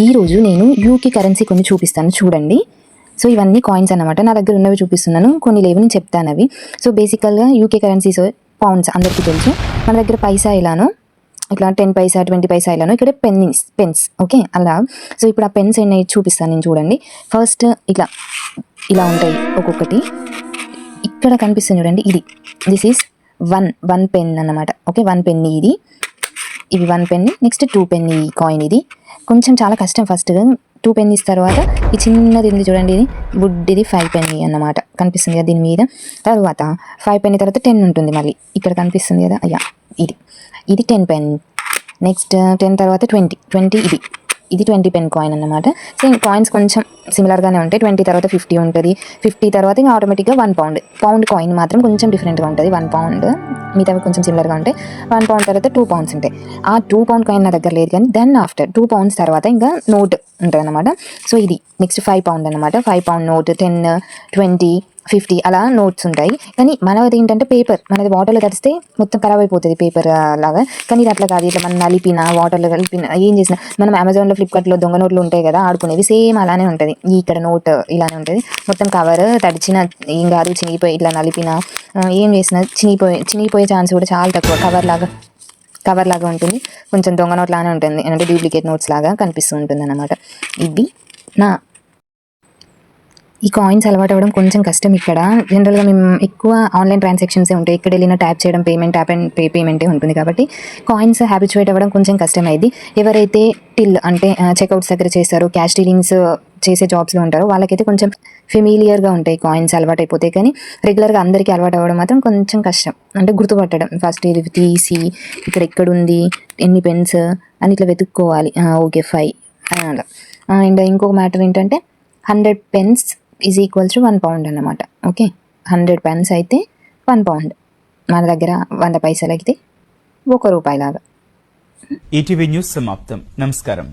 ఈరోజు నేను UK currency కొన్ని చూపిస్తాను చూడండి. సో ఇవన్నీ కాయిన్స్ అన్నమాట. నా దగ్గర ఉన్నవి చూపిస్తున్నాను, కొన్ని లేవు నేను చెప్తాను అవి. సో బేసికల్గా యూకే కరెన్సీస్ పౌండ్స్ అందరికీ తెలుసు. మన దగ్గర పైసా ఇలానో ఇట్లా 10 పైసా 20 పైసా ఇలానో ఇక్కడ పెన్స్ ఓకే అలా. సో ఇప్పుడు ఆ పెన్స్ ఎన్ని చూపిస్తాను నేను చూడండి. ఫస్ట్ ఇట్లా ఇలా ఉంటాయి ఒక్కొక్కటి. ఇక్కడ కనిపిస్తుంది చూడండి, దిస్ ఈస్ వన్ పెన్ అన్నమాట. ఓకే 1 పెన్నీ ఇది. ఇవి 1 పెన్, నెక్స్ట్ 2 పెన్నీ కాయిన్. ఇది కొంచెం చాలా కష్టం. ఫస్ట్ 2 పెన్నీస్ తర్వాత ఈ చిన్నది ఉంది చూడండి, ఇది బుడ్డిది 5 పెన్నీ అన్నమాట. కనిపిస్తుంది కదా దీని మీద. తర్వాత 5 పెన్నీ తర్వాత 10 ఉంటుంది మళ్ళీ ఇక్కడ కనిపిస్తుంది కదా, అయ్యా ఇది 10 పెన్. నెక్స్ట్ 10 తర్వాత 20 ఇది 20 పెన్ కాయిన్ అన్నమాట. సేమ్ కాయిన్స్ కొంచెం సిమిలర్గానే ఉంటాయి. 20 తర్వాత 50 ఉంటుంది. 50 తర్వాత ఇంకా ఆటోమేటిక్గా 1 పౌండ్ కాయిన్ మాత్రం కొంచెం డిఫరెంట్గా ఉంటుంది. 1 పౌండ్ మిగతావి కొంచెం సిమిలర్గా ఉంటాయి. 1 పౌండ్ తర్వాత 2 పౌండ్స్ ఉంటాయి. ఆ 2 పౌండ్ కాయిన్ నా దగ్గర లేదు, కానీ దెన్ ఆఫ్టర్ 2 పౌండ్స్ తర్వాత ఇంకా నోట్ ఉంటుంది అనమాట. సో ఇది నెక్స్ట్ 5 పౌండ్ అనమాట. 5 పౌండ్ నోట్ 10, 20, 50 అలా నోట్స్ ఉంటాయి. కానీ మనది ఏంటంటే పేపర్, మనది వాటర్లో తడిస్తే మొత్తం ఖరాబ్ అయిపోతుంది పేపర్ లాగా. కానీ ఇది అట్లా కాదు. ఇట్లా మనం నలిపిన వాటర్లో కలిపిన ఏం చేసినా, మనం అమెజాన్లో ఫ్లిప్కార్ట్లో దొంగ నోట్లు ఉంటాయి కదా ఆడుకునేవి, సేమ్ అలానే ఉంటుంది. ఇక్కడ నోట్ ఇలానే ఉంటుంది. మొత్తం కవర్ తడిచిన ఏం కాదు, చినిగిపోయి ఇట్లా నలిపిన ఏం చేసినా చినిగిపోయే ఛాన్స్ కూడా చాలా తక్కువ. కవర్ లాగా ఉంటుంది. కొంచెం దొంగ నోట్ లానే ఉంటుంది, అంటే డూప్లికేట్ నోట్స్ లాగా కనిపిస్తూ ఉంటుంది అన్నమాట. ఇది ఈ కాయిన్స్ అలవాటు అవ్వడం కొంచెం కష్టం. ఇక్కడ జనరల్గా మేము ఎక్కువ ఆన్లైన్ ట్రాన్సాక్షన్సే ఉంటాయి. ఎక్కడ వెళ్ళినా ట్యాప్ చేయడం, ట్యాప్ అండ్ పే పేమెంటే ఉంటుంది. కాబట్టి కాయిన్స్ హ్యాబిచువేట్ అవ్వడం కొంచెం కష్టమైంది. ఎవరైతే టిల్ అంటే చెక్అవుట్స్ దగ్గర చేస్తారో, క్యాష్ డీలింగ్స్ చేసే జాబ్స్లో ఉంటారో వాళ్ళకైతే కొంచెం ఫెమిలియర్గా ఉంటాయి కాయిన్స్, అలవాటు అయిపోతాయి. కానీ రెగ్యులర్గా అందరికీ అలవాటు అవ్వడం మాత్రం కొంచెం కష్టం, అంటే గుర్తుపట్టడం. ఫస్ట్ ఇది తీసి ఇక్కడ ఎక్కడుంది, ఎన్ని పెన్స్ అని ఇట్లా వెతుక్కోవాలి. ఓకే 5 అలా. అండ్ ఇంకొక మ్యాటర్ ఏంటంటే 100 pens is equals to 1 pound అన్నమాట. ఓకే 100 పెన్స్ అయితే 1 పౌండ్. మన దగ్గర 100 పైసలు అయితే 1 రూపాయి లాగా. ఈటీవీ న్యూస్ సమాప్తం. నమస్కారం.